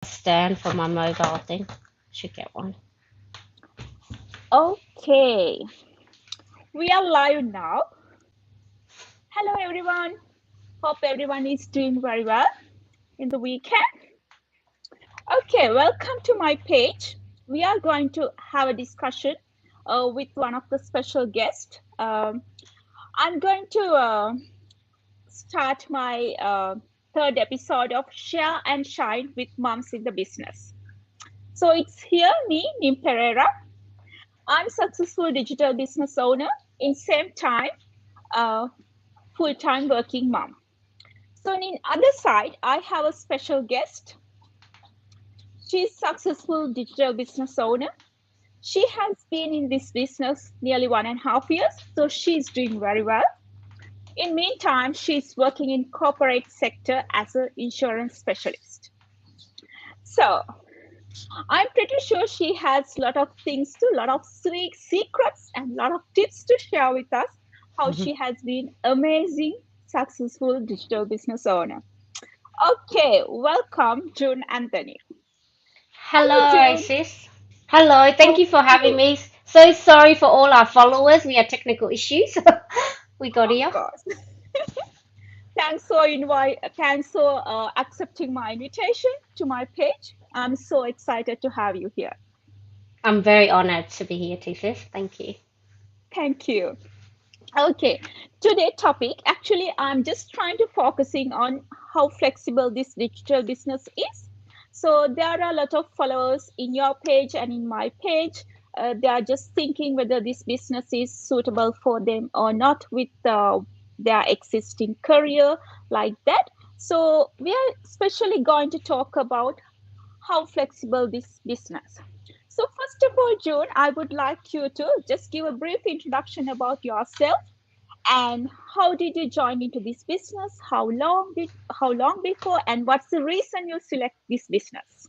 stand for my mobile thing. Should get one. Okay, we are live now. Hello, everyone. Hope everyone is doing very well in the weekend. Okay, welcome to my page. We are going to have a discussion with one of the special guests. I'm going to start my third episode of Share and Shine with Moms in the Business. So it's here, me, Nim Pereira. I'm successful digital business owner in same time full-time working mom. So on the other side, I have a special guest. She's successful digital business owner. She has been in this business nearly 1.5 years, so she's doing very well. In meantime, she's working in corporate sector as an insurance specialist. So I'm pretty sure she has a lot of things to, a lot of secrets and a lot of tips to share with us how she has been amazing, successful digital business owner. Okay, welcome, June Anthony. Hello, Hello, June. sis. Hello, How thank you for are having you? me. So sorry for all our followers. We had technical issues. We got Of here. course. Thanks for accepting my invitation to my page. I'm so excited to have you here. I'm very honored to be here too, sis. Thank you. Thank you. Okay, today topic actually I'm just trying to focusing on how flexible this digital business is. So there are a lot of followers in your page and in my page. They are just thinking whether this business is suitable for them or not with their existing career like that. So we are especially going to talk about how flexible this business. So first of all, June, I would like you to just give a brief introduction about yourself and how did you join into this business? How long before and what's the reason you select this business?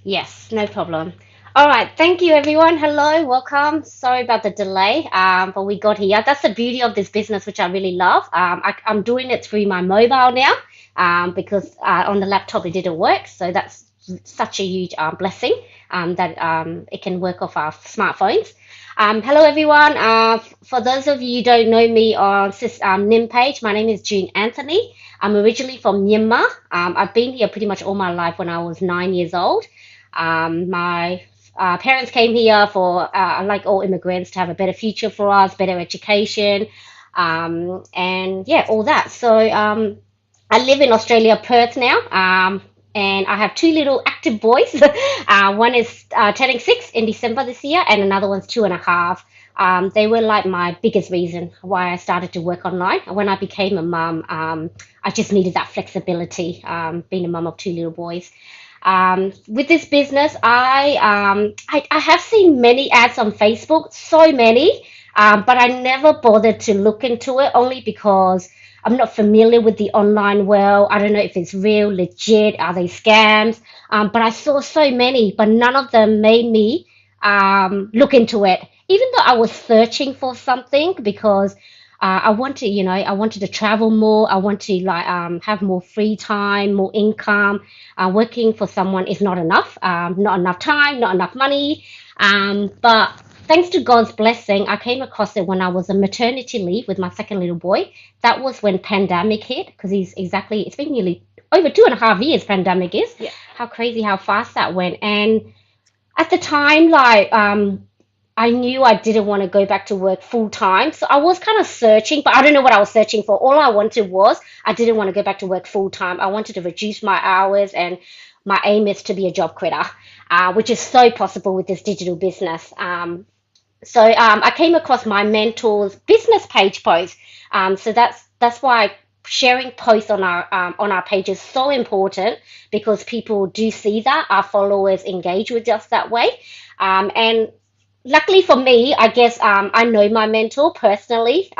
Yes, no problem. All right, thank you everyone. Hello, welcome. Sorry about the delay, but we got here. That's the beauty of this business, which I really love. I'm doing it through my mobile now, because on the laptop it didn't work. So that's such a huge blessing, that it can work off our smartphones. Hello everyone. For those of you who don't know me on NIM page, my name is June Anthony. I'm originally from Myanmar. I've been here pretty much all my life when I was 9 years old. My parents came here for, like all immigrants, to have a better future for us, better education, and yeah, all that. So I live in Australia, Perth now, and I have two little active boys. One is turning 6 in December this year, and another one's 2.5. They were like my biggest reason why I started to work online. When I became a mum, I just needed that flexibility, being a mum of two little boys. With this business, I have seen many ads on Facebook, so many, but I never bothered to look into it only because I'm not familiar with the online world. I don't know if it's real, legit, are they scams? But I saw so many, but none of them made me look into it. Even though I was searching for something because I wanted, I wanted to travel more. I want to like have more free time, more income. Working for someone is not enough. Not enough time, not enough money. But thanks to God's blessing, I came across it when I was on maternity leave with my second little boy. That was when pandemic hit because it's been nearly over 2.5 years. Pandemic is Yeah. how crazy how fast that went. And at the time, like I knew I didn't want to go back to work full time. So I was kind of searching, but I don't know what I was searching for. All I wanted was I didn't want to go back to work full time. I wanted to reduce my hours, and my aim is to be a job quitter, which is so possible with this digital business. So I came across my mentor's business page post. So that's why sharing posts on our page is so important because people do see that our followers engage with us that way. And luckily for me, I guess I know my mentor personally.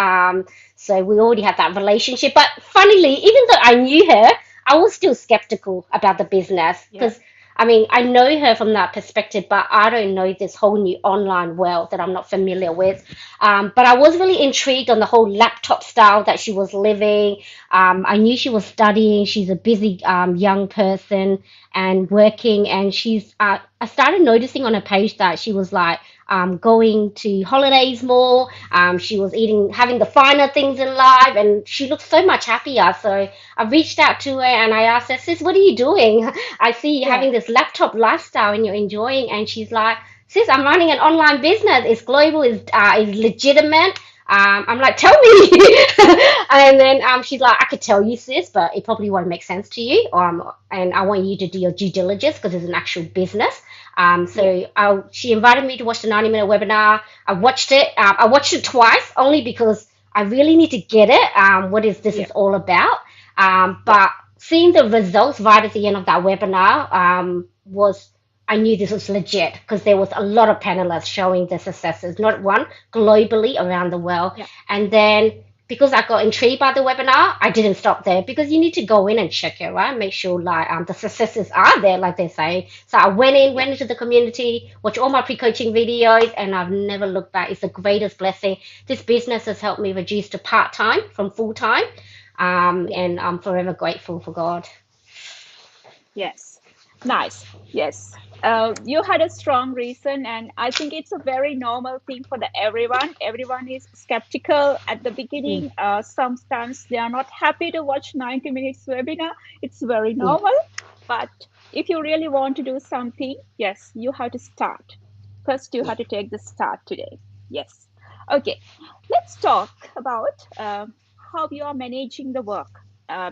So we already have that relationship. But funnily, even though I knew her, I was still skeptical about the business Yeah. because I mean, I know her from that perspective, but I don't know this whole new online world that I'm not familiar with. But I was really intrigued on the whole laptop style that she was living. I knew she was studying. She's a busy young person and working, and I started noticing on her page that she was like going to holidays more. She was having the finer things in life, and she looked so much happier. So I reached out to her and I asked her, "Sis, what are you doing? I see you Yeah. having this laptop lifestyle and you're enjoying." And she's like, "Sis, I'm running an online business. It's global. Is legitimate." I'm like, "Tell me." And then she's like, "I could tell you, sis, but it probably won't make sense to you. And I want you to do your due diligence because it's an actual business." Yeah. She invited me to watch the 90-minute webinar. I watched it. I watched it twice only because I really need to get it. What is this Yeah. is all about? Yeah. But seeing the results right at the end of that webinar was I knew this was legit because there was a lot of panelists showing the successes, not one, globally around the world. Yeah. And then because I got intrigued by the webinar, I didn't stop there because you need to go in and check it, right? Make sure like the successes are there, like they say. So I Yeah. went into the community, watched all my pre-coaching videos, and I've never looked back. It's the greatest blessing. This business has helped me reduce to part-time from full-time. Yeah. And I'm forever grateful for God. Yes. Nice. Yes. You had a strong reason, and I think it's a very normal thing for everyone. Everyone is skeptical at the Mm, beginning. Sometimes they are not happy to watch 90 minutes webinar. It's very yeah. normal. But if you really want to do something, yes, you have to start. First, you Yeah. have to take the start today. Yes. Okay. Let's talk about how you are managing the work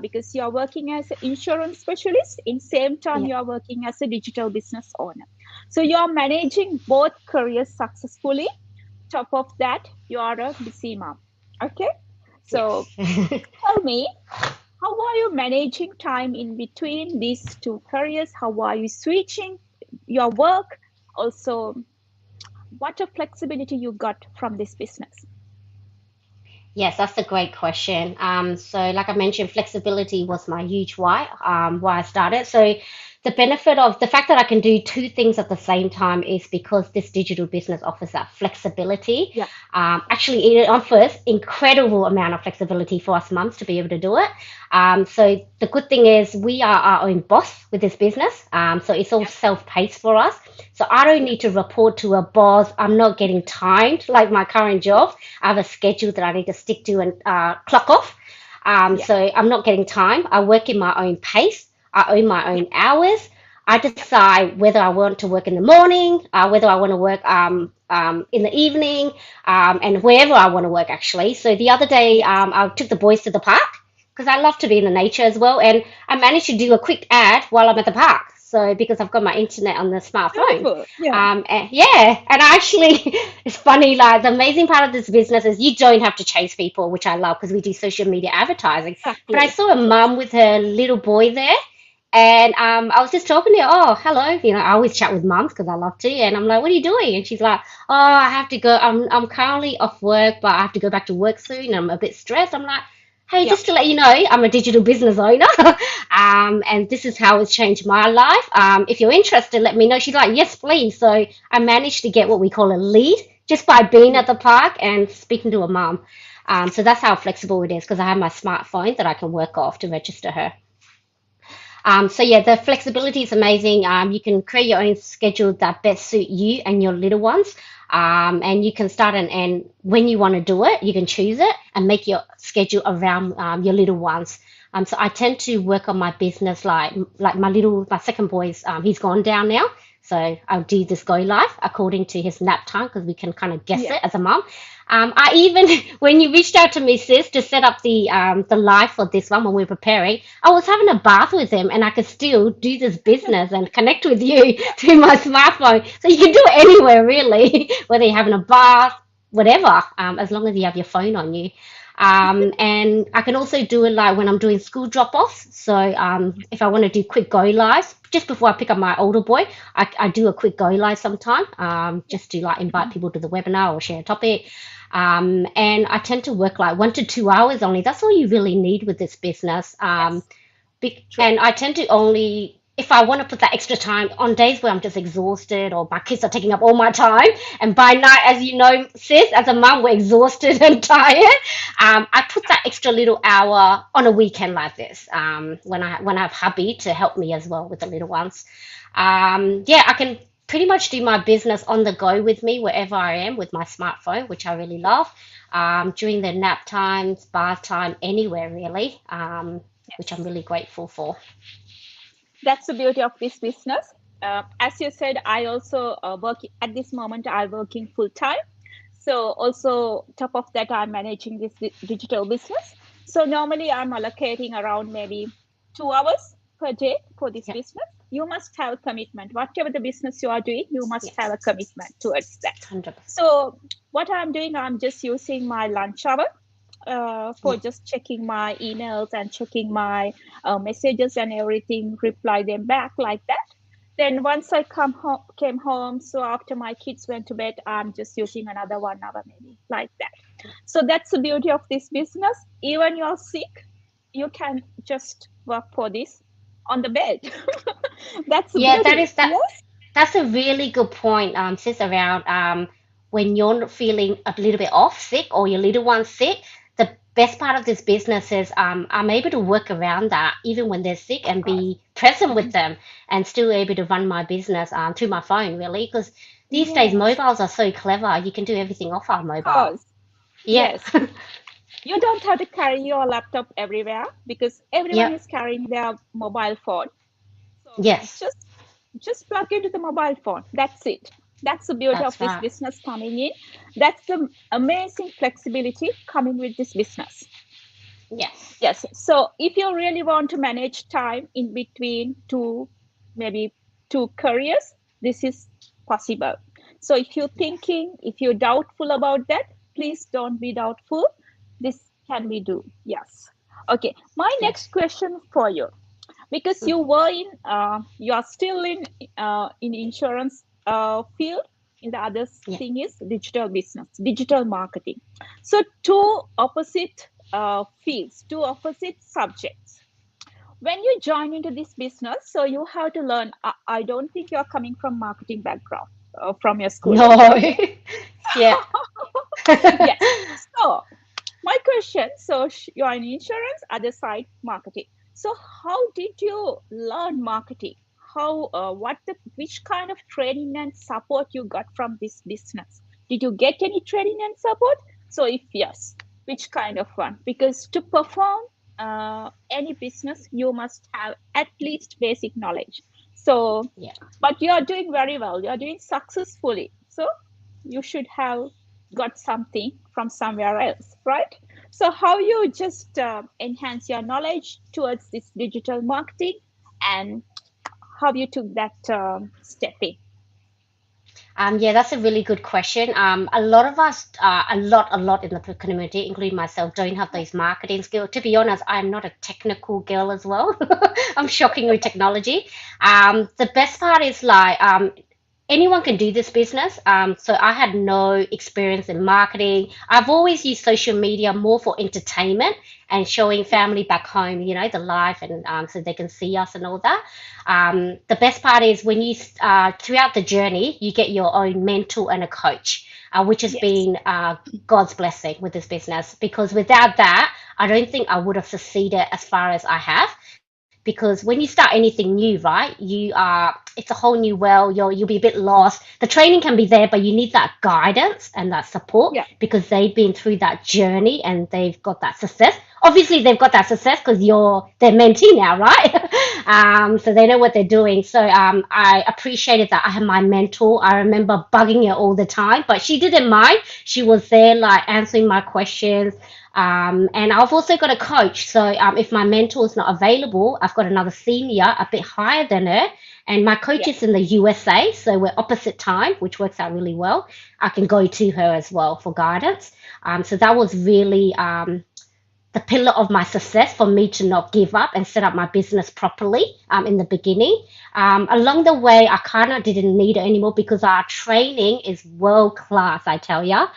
because you are working as an insurance specialist. In same time, Yeah. you are working as a digital business owner. So you are managing both careers successfully. Top of that, you are a busy mom. Okay. So Yes. tell me, how are you managing time in between these two careers? How are you switching your work? Also, what a flexibility you got from this business. Yes, that's a great question. So like I mentioned, flexibility was my huge why I started. So the benefit of the fact that I can do two things at the same time is because this digital business offers that flexibility. Yeah. Actually, it offers incredible amount of flexibility for us mums to be able to do it. So the good thing is we are our own boss with this business. So it's all Yeah. self-paced for us. So I don't Yeah. need to report to a boss. I'm not getting timed like my current job. I have a schedule that I need to stick to and clock off. Yeah. So I'm not getting time. I work in my own pace. I own my Yeah. own hours. I Yeah. decide whether I want to work in the morning, whether I want to work in the evening, and wherever I want to work actually. So the other day, Yes. I took the boys to the park because I love to be in the nature as well, and I managed to do a quick ad while I'm at the park. So because I've got my internet on the smartphone, Beautiful. Yeah. and yeah, and I actually, it's funny. Like the amazing part of this business is you don't have to chase people, which I love because we do social media advertising. But I Exactly. saw a Yes. mum with her little boy there, and I was just talking to her. Oh, hello. I always chat with mums because I love to. And I'm like, "What are you doing?" And she's like, "Oh, I have to go. I'm currently off work, but I have to go back to work soon. And I'm a bit stressed." I'm like, "Hey, Yeah. just to let you know, I'm a digital business owner, and this is how it's changed my life. If you're interested, let me know." She's like, "Yes, please." So I managed to get what we call a lead just by being Yeah. at the park and speaking to a mum. So that's how flexible it is because I have my smartphone that I can work off to register her. So yeah, the flexibility is amazing. You can create your own schedule that best suit you and your little ones. And you can start and end when you want to do it. You can choose it and make your schedule around your little ones. So I tend to work on my business like my second boy's he's gone down now. So I'll do this go live according to his nap time because we can kind of guess Yeah. it as a mom. I even when you reached out to me, sis, to set up the live for this one when we were preparing, I was having a bath with him, and I could still do this business and connect with you through my smartphone. So you can do it anywhere, really, whether you're having a bath, whatever, as long as you have your phone on you. And I can also do it like when I'm doing school drop-offs. So if I want to do quick go lives, just before I pick up my older boy, I do a quick go live sometime, Yeah. just to like invite people to the webinar or share a topic. And I tend to work like 1 to 2 hours only. That's all you really need with this business. Yes. True. And I tend to only if I want to put that extra time on days where I'm just exhausted or my kids are taking up all my time, and by night, as you know, sis, as a mum, we're exhausted and tired. I put that extra little hour on a weekend like this, when I have hubby to help me as well with the little ones. Yeah, I can pretty much do my business on the go with me wherever I am with my smartphone, which I really love. During the nap times, bath time, anywhere really, which I'm Yes. really grateful for. That's the beauty of this business. As you said, I also work at this moment. I'm working full time. So also top of that, I'm managing this digital business. So normally I'm allocating around maybe 2 hours per day for this Yep. business. You must have a commitment. Whatever the business you are doing, you must have a Yes. commitment towards that. 100%. So what I'm doing, I'm just using my lunch hour for Yeah. just checking my emails and checking my messages and everything, reply them back like that. Then once I came home, so after my kids went to bed, I'm just using another 1 hour maybe like that. So that's the beauty of this business. Even you're sick, you can just work for this on the bed. That's the Yeah, that beauty. is that. Yes. That's a really good point, sis, around when you're feeling a little bit off sick or your little one's sick. The best part of this business is I'm able to work around that even when they're sick Of and course. be present with Mhm. them and still able to run my business through my phone, really. Because these days Yes. mobiles are so clever. You can do everything off our Of mobile. course. Yeah. Yes. You don't have to carry your laptop everywhere because everyone Yep. is carrying their mobile phone. So Yes. just plug into the mobile phone. That's it. That's the beauty of That's this right. business coming in. That's the amazing flexibility coming with this business. Yes. Yes. So if you really want to manage time in between maybe two careers, this is possible. So if you're Yes. thinking, if you're doubtful about that, please don't be doubtful. This can be do. Yes. Okay. My next Yes. question for you, because Mm. you are still in insurance field. In the other Yeah. thing is digital business, digital marketing. So two opposite fields, two opposite subjects. When you join into this business, so you have to learn. I don't think you're coming from marketing background from your school No. days, okay? Yeah. Yes. So my question, so you're in insurance, other side marketing. So how did you learn marketing? How what the which kind of training and support you got from this business? Did you get any training and support? So if yes, which kind of one? Because to perform any business, you must have at least basic knowledge. So Yeah. but you are doing very well, you are doing successfully, so you should have got something from somewhere else, right? So how you just enhance your knowledge towards this digital marketing, and how you took that step in. Yeah, that's a really good question. A lot of us, a lot in the community, including myself, don't have those marketing skills. To be honest, I'm not a technical girl as well. I'm shocking with technology. The best part is like, anyone can do this business. So I had no experience in marketing. I've always used social media more for entertainment and showing Yeah. family back home, the life, and so they can see us and all that. The best part is when you, throughout the journey, you get your own mentor and a coach, which has Yes. been God's blessing with this business. Because without that, I don't think I would have succeeded as far as I have, because when you start anything new, right, it's a whole new world. You'll be a bit lost. The training can be there, but you need that guidance and that support Yeah. because they've been through that journey and they've got that success. Obviously they've got that success because you're their mentee now, right? So they know what they're doing. So I appreciated that I had my mentor. I remember bugging her all the time, but she didn't mind. She was there like answering my questions. And I've also got a coach. So if my mentor is not available, I've got another senior a bit higher than her. And my coach Yeah. is in the USA, so we're opposite time, which works out really well. I can go to her as well for guidance. So that was really the pillar of my success for me to not give up and set up my business properly in the beginning. Along the way, I kind of didn't need it anymore because our training is world class, I tell ya.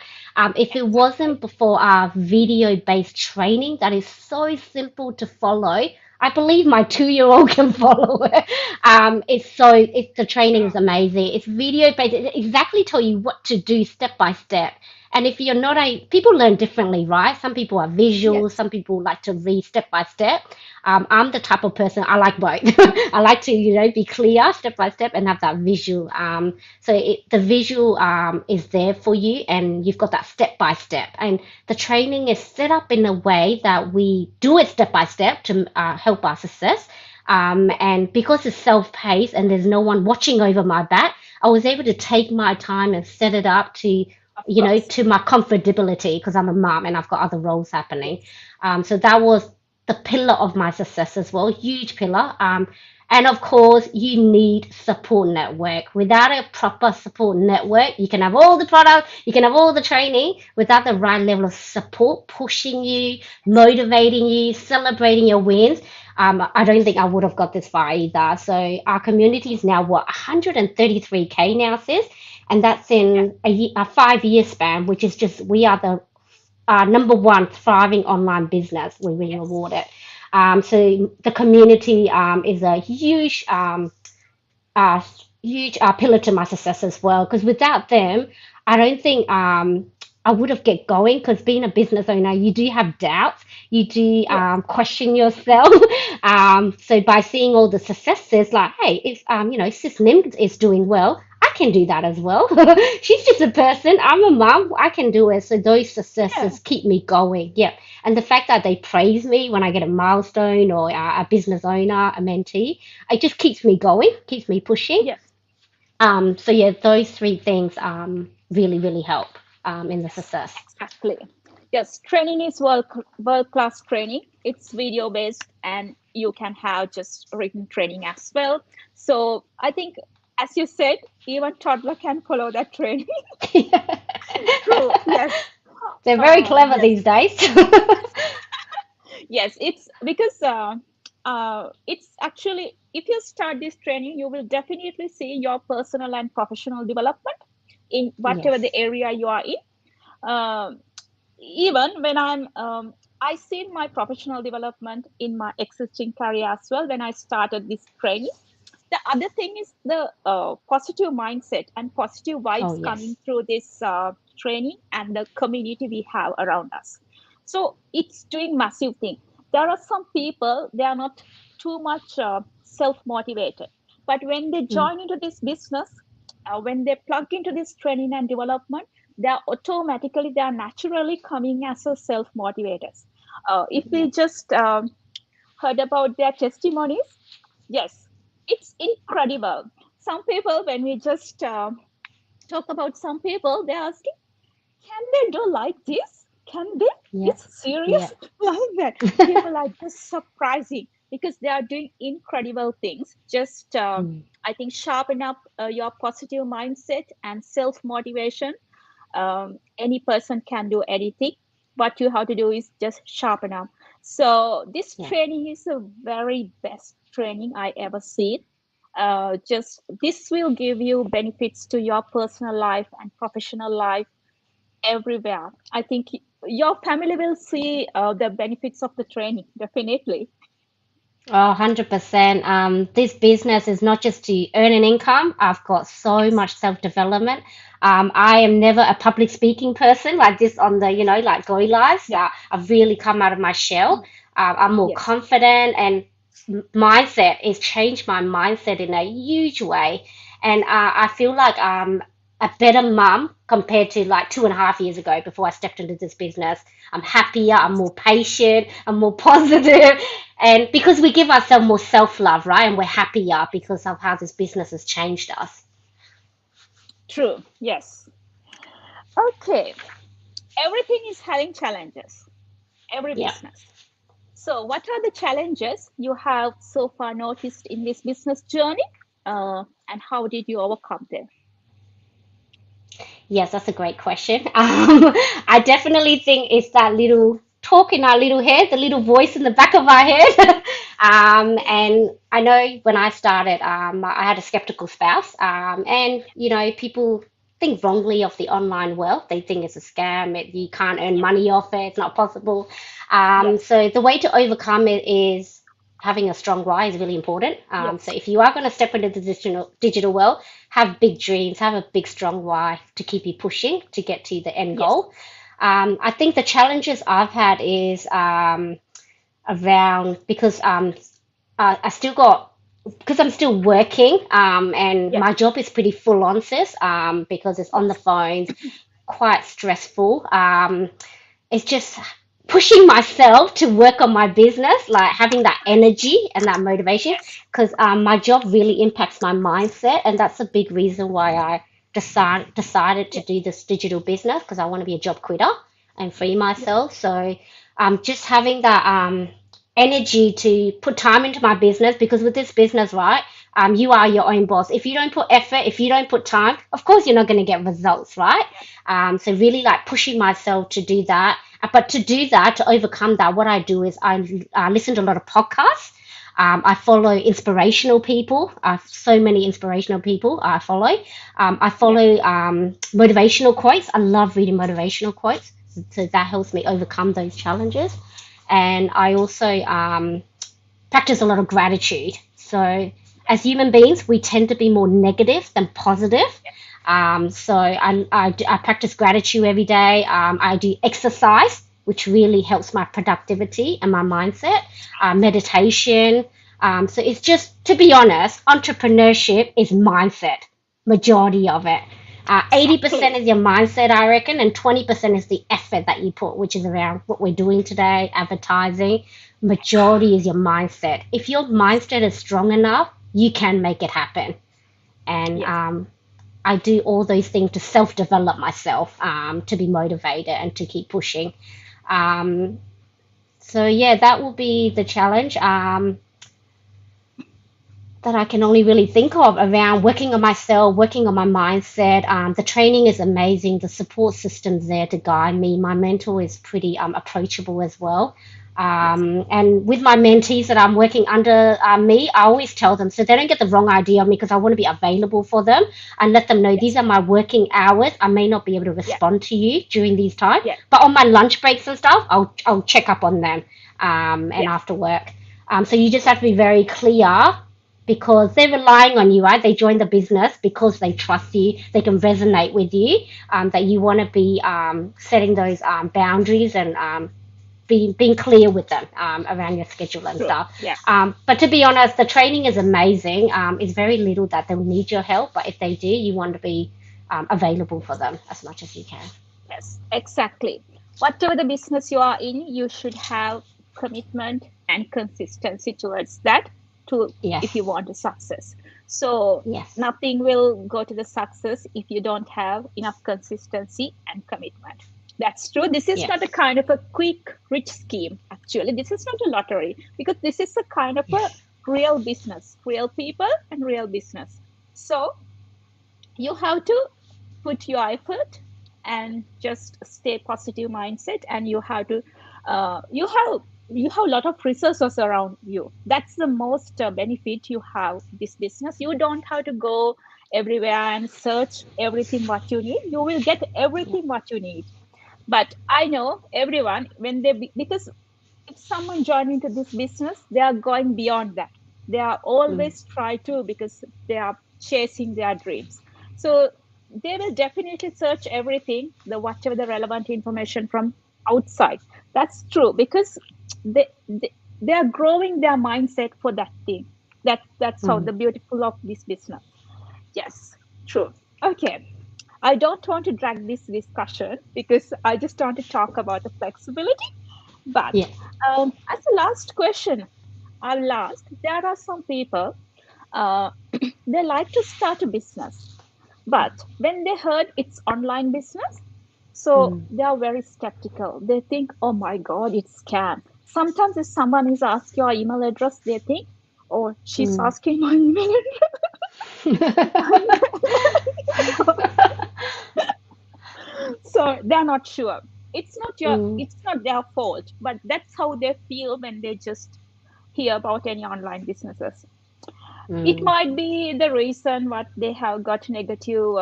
If it wasn't for our video based training that is so simple to follow, I believe my 2-year-old can follow it. It's the training is amazing. It's video based. It exactly tell you what to do step by step. And if you're not people learn differently, right? Some people are visual, Yes. some people like to read step by step. I'm the type of person I like both. I like to, be clear step by step and have that visual. The visual is there for you, and you've got that step by step. And the training is set up in a way that we do it step by step to help our success. And because it's self-paced and there's no one watching over my back, I was able to take my time and set it up to, Of course. to my comfortability because I'm a mom and I've got other roles happening. So that was the pillar of my success as well, huge pillar. And of course, you need support network. Without a proper support network, you can have all the products, you can have all the training. Without the right level of support, pushing you, motivating you, celebrating your wins, I don't think I would have got this far either. So our community is now what 133K now, sis, and that's Yeah. in a 5-year span, which is just we are the number one thriving online business. We're being Yes. awarded. So the community is a uh, huge pillar to my success as well. Because without them, I don't think I would have get going. Because being a business owner, you do have doubts, you do Yes. question yourself. So by seeing all the successes, like, hey, if Sis Nim is doing well, I can do that as well. She's just a person. I'm a mom. I can do it. So those Yeah. successes keep me going. Yeah. And the fact that they praise me when I get a milestone or a business owner, a mentee, it just keeps me going, keeps me pushing. Yes. So yeah, those three things really, really help in the Yes. success. Exactly. Yes. Training is world class training. It's video based, and you can have just written training as well. So I think, as you said, even toddler can follow that training. True. Yes. They're very clever Yes. these days. Yes, it's because it's actually, if you start this training, you will definitely see your personal and professional development in whatever the Yes. area you are in. Um, Even when I seen my professional development in my existing career as well when I started this training. The other thing is the positive mindset and positive Oh vibes coming yes. through this training and the community we have around us. So it's doing massive thing. There are some people, they are not too much self motivated, but when they Mm, join into this business, when they plug into this training and development, they are naturally coming as a self motivators. If we yes. just heard about their testimonies, yes, it's incredible. Some people, when we just talk about some people, they're asking, can they do like this? Can they? Yeah. It's Yeah. serious like that. People are just surprising because they are doing incredible things. Just, Mm. I think, sharpen up your positive mindset and self motivation. Any person can do anything. What you have to do is just sharpen up. So this Yeah. training is the very best training I ever seen. Just this will give you benefits to your personal life and professional life everywhere. I think your family will see the benefits of the training, definitely. Oh, 100%. This business is not just to earn an income. I've got so Yes. much self-development. I am never a public speaking person like this on the, like Go Live. Yeah. I've really come out of my shell. I'm more Yes. confident and mindset is changed my mindset in a huge way. And I feel like I'm a better mum compared to like 2.5 years ago before I stepped into this business. I'm happier, I'm Yes. more patient, I'm more positive, and because we give ourselves more self love, right? And we're happier because of how this business has changed us. True. Yes. Okay. Everything is having challenges. Every Yeah. business. So, what are the challenges you have so far noticed in this business journey? And how did you overcome them? Yes, that's a great question. I definitely think it's that little talk in our little head, the little voice in the back of our head. And I know when I started, I had a skeptical spouse, and people think wrongly of the online wealth. They think it's a scam. You can't earn Yeah. money off it. It's not possible. Yes. So the way to overcome it is having a strong why is really important. So Yes. if you are going to step into the digital world, have big dreams, have a big strong why to keep you pushing to get to the end Yes. goal. I think the challenges I've had is around because I still got because I'm still working and Yes. my job is pretty full on, sis, because it's on the Yes. phones, quite stressful. It's just pushing myself to work on my business, like having that energy and that motivation, Yes. because my job really impacts my mindset, and that's a big reason why I decided to Yes. do this digital business because I want to be a job quitter and free Yes. myself. So just having that energy to put time into my business because with this business, right, you are your own boss. If you don't put effort, if you don't put time, of course you're not going to get results, right? So really like pushing myself to do that. But to do that, to overcome that, what I do is I listen to a lot of podcasts. I follow inspirational people. So many inspirational people I follow. I Yes. follow motivational quotes. I love reading motivational quotes. So that helps me overcome those challenges. And I also practice a lot of gratitude. So as human beings, we tend to be more negative than positive. So I practice gratitude every day. I do exercise, which really helps my productivity and my mindset, meditation. So it's just, to be honest, entrepreneurship is mindset, majority of it. 80% Exactly. is your mindset, I reckon, and 20% is the effort that you put, which is around what we're doing today, advertising. Majority is your mindset. If your mindset is strong enough, you can make it happen. And Yes. I do all those things to self develop myself, to be motivated and to keep pushing. Um, so, yeah, that will be the challenge. That I can only really think of around working on myself, working on my mindset. The training is amazing. The support system's there to guide me. My mentor is pretty approachable as well. Yes. And with my mentees that I'm working under me, I always tell them so they don't get the wrong idea of me because I want to be available for them and let them know these Yes. are my working hours. I may not be able to Yes. respond to you during these times, Yes. but on my lunch breaks and stuff, I'll check up on them and Yes. after work. So you just have to be very clear because they're relying on you, right? They join the business because they trust you, they can resonate with you, that you want to be setting those boundaries and being clear with them around your schedule and True. stuff. Yeah. But to be honest, the training is amazing. It's very little that they'll need your help, but if they do, you want to be available for them as much as you can. Yes. Exactly. Whatever the business you are in, you should have commitment and consistency towards that to if you Yes, want a success. So yes, nothing will go to the success if you don't have enough consistency and commitment. That's true. This is not a yes, kind of a quick rich scheme. Actually, this is not a lottery because this is a kind of a yes, real business, real people and real business. So you have to put your effort and just stay positive mindset, and you have to you have a lot of resources around you. That's the most benefit you have this business. You don't have to go everywhere and search everything what you need. You will get everything what you need. But I know everyone when because if someone join into this business, they are going beyond that. They are mm, always try to because they are chasing their dreams. So they will definitely search everything, the whatever the relevant information from outside. That's true because they are growing their mindset for that thing. That's how mm. the beautiful of this business. Yes, true. Okay. I don't want to drag this discussion because I just want to talk about the flexibility. But Yes, as a last question, I'll ask, there are some people, uh, they like to start a business, but when they heard it's online business, so mm, they are very skeptical. They think, oh my God, it's scam. Sometimes if someone is asking your email address, they think, oh, she's mm. asking my email address. So they're not sure. Mm, It's not their fault, but that's how they feel when they just hear about any online businesses. It mm. might be the reason what they have got negative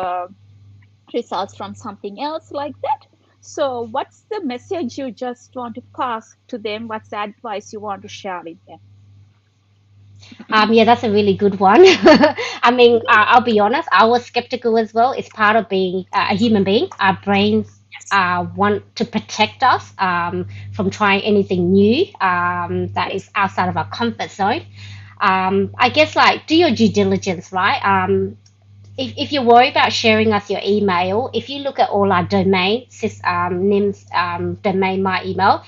results from something else like that. So what's the message you just want to pass to them? What's the advice you want to share with them? Yeah, that's a really good one. I mean, I'll be honest, I was skeptical as well. It's part of being a human being. Our brains Yes. want to protect us from trying anything new that is Yes. outside of our comfort zone. I guess like do your due diligence, right? If you worry about sharing us your email, if you look at all our domain, NIM's domain, my email,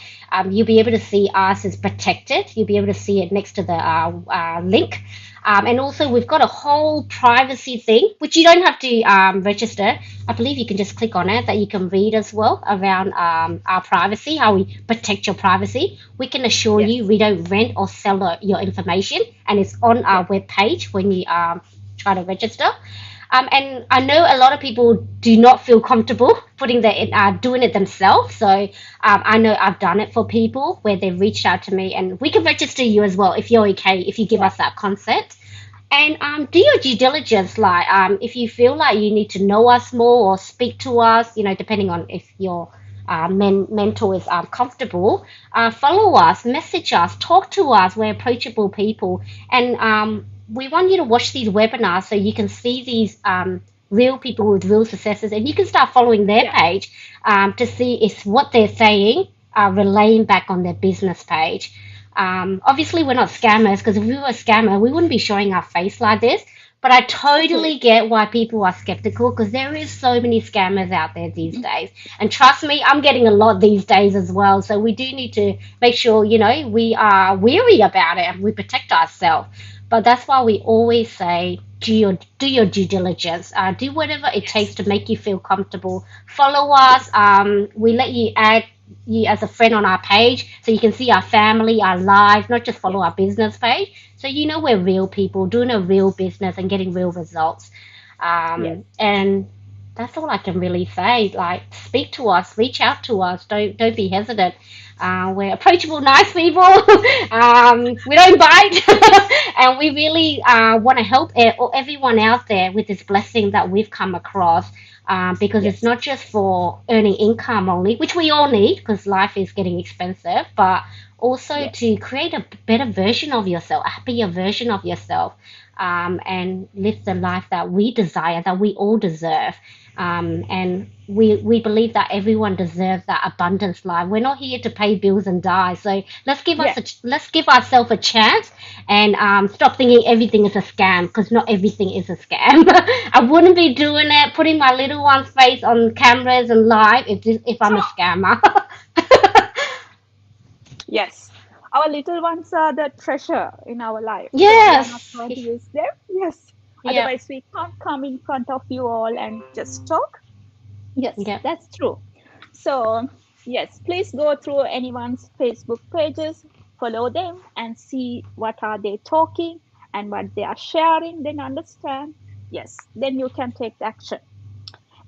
you'll be able to see ours is protected. You'll be able to see it next to the link. And also, we've got a whole privacy thing, which you don't have to register. I believe you can just click on it that you can read as well around our privacy, how we protect your privacy. We can assure Yes. you we don't rent or sell your information, and it's on our Yes. webpage when you try to register. And I know a lot of people do not feel comfortable putting doing it themselves. So I know I've done it for people where they've reached out to me, and we can register you as well if you're okay, if you give Yeah. us that consent. And do your due diligence. Like if you feel like you need to know us more or speak to us, depending on if your mentor is comfortable, follow us, message us, talk to us. We're approachable people, and we want you to watch these webinars so you can see these real people with real successes, and you can start following their Yeah. page to see if what they're saying relaying back on their business page. Obviously, we're not scammers because if we were a scammer, we wouldn't be showing our face like this. But I Exactly. totally get why people are skeptical because there is so many scammers out there these days. And trust me, I'm getting a lot these days as well. So we do need to make sure, we are wary about it and we protect ourselves. But that's why we always say do your due diligence. Do whatever it takes Yes. to make you feel comfortable. Follow us. Yes. We let you add you as a friend on our page so you can see our family, our lives, not just follow Yes. our business page. So we're real people doing a real business and getting real results. Yes. And that's all I can really say. Like, speak to us, reach out to us. Don't be hesitant. We're approachable, nice people. We don't bite, and we really want to help everyone out there with this blessing that we've come across. Because it's Yes. not just for earning income only, which we all need because life is getting expensive, but also Yes. to create a better version of yourself, a happier version of yourself, and live the life that we desire, that we all deserve. And we believe that everyone deserves that abundance life. We're not here to pay bills and die. So Yeah. let's give ourselves a chance and stop thinking everything is a scam because not everything is a scam. I wouldn't be doing it, putting my little one's face on cameras and live if I'm a scammer. Yes. Our little ones are the treasure in our life. So we are not Yes. going to use them. Yes. Yep. Otherwise, we can't come in front of you all and just talk. Yes, Yep. that's true. So, yes, please go through anyone's Facebook pages, follow them, and see what are they talking and what they are sharing. Then understand. Yes, then you can take the action.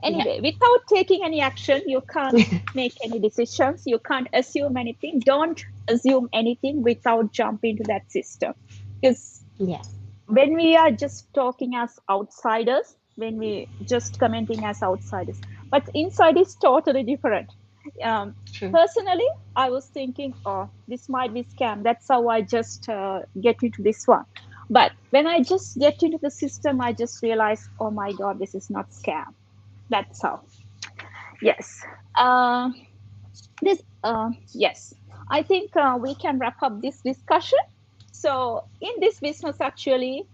Yep. Anyway, without taking any action, you can't make any decisions. You can't assume anything. Don't assume anything without jumping into that system. Because Yes. when we are just talking as outsiders, when we just commenting as outsiders, but inside is totally different. Um, True. Personally, I was thinking, oh, this might be scam. That's how I just get into this one. But when I just get into the system, I just realize, oh my God, this is not scam. That's how. Yes. Uh, yes. I think we can wrap up this discussion. So in this business, actually,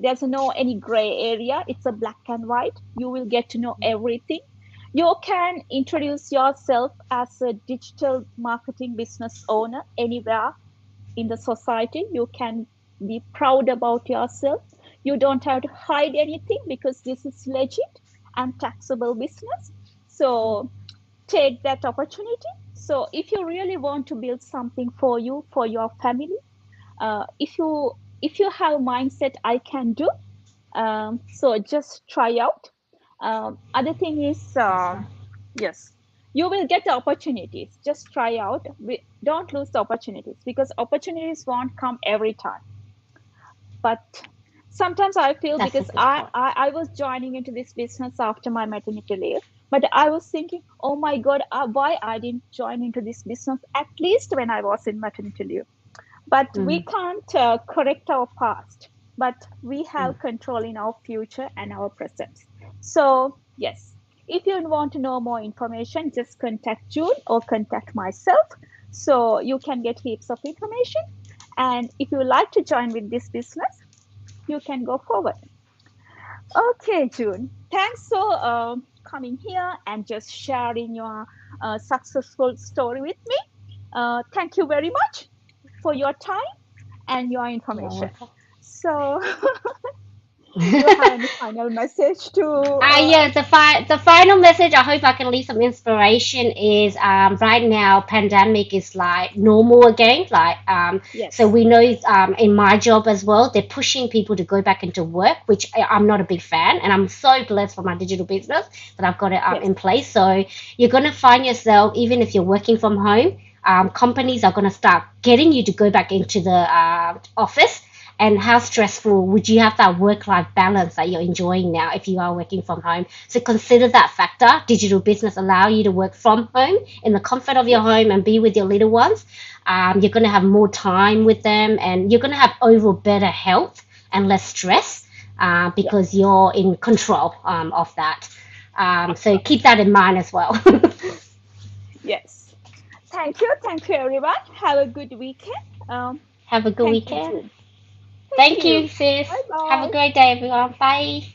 there's no any gray area. It's a black and white. You will get to know everything. You can introduce yourself as a digital marketing business owner anywhere in the society. You can be proud about yourself. You don't have to hide anything because this is legit and taxable business. So take that opportunity. So if you really want to build something for you, for your family, if you have mindset I can do, so just try out. Other thing is, That's right. yes, you will get the opportunities. Just try out. Don't lose the opportunities because opportunities won't come every time. But sometimes I feel That's a because good I, point. I I was joining into this business after my maternity leave, but I was thinking, oh my God, why I didn't join into this business at least when I was in maternity leave. But we Mm, can't correct our past, but we mm. have control in our future and our present. So, yes, if you want to know more information, just contact June or contact myself. So, you can get heaps of information. And if you like to join with this business, you can go forward. Okay, June. Thanks for coming here and just sharing your successful story with me. Thank you very much for your time and your You're information. welcome. So, you have any final message to? Yeah, the final message I hope I can leave some inspiration is right now pandemic is like normal again. So Yes, we know in my job as well, they're pushing people to go back into work, which I'm not a big fan, and I'm so blessed for my digital business that I've got it yes, in place. So you're gonna find yourself even if you're working from home, companies are gonna start getting you to go back into the office, and how stressful would you have that work life balance that you're enjoying now if you are working from home. So consider that factor. Digital business allow you to work from home in the comfort of your yes, home and be with your little ones. You're going to have more time with them, and you're going to have overall better health and less stress yes, because you're in control of that. of So course. keep that in mind as well. Yes. Thank you. Thank you, everyone. Have a good weekend. Um, Have a good Thank you, weekend. June. Thank Thank you. you, sis. Bye Have a bye. great day, everyone. Bye.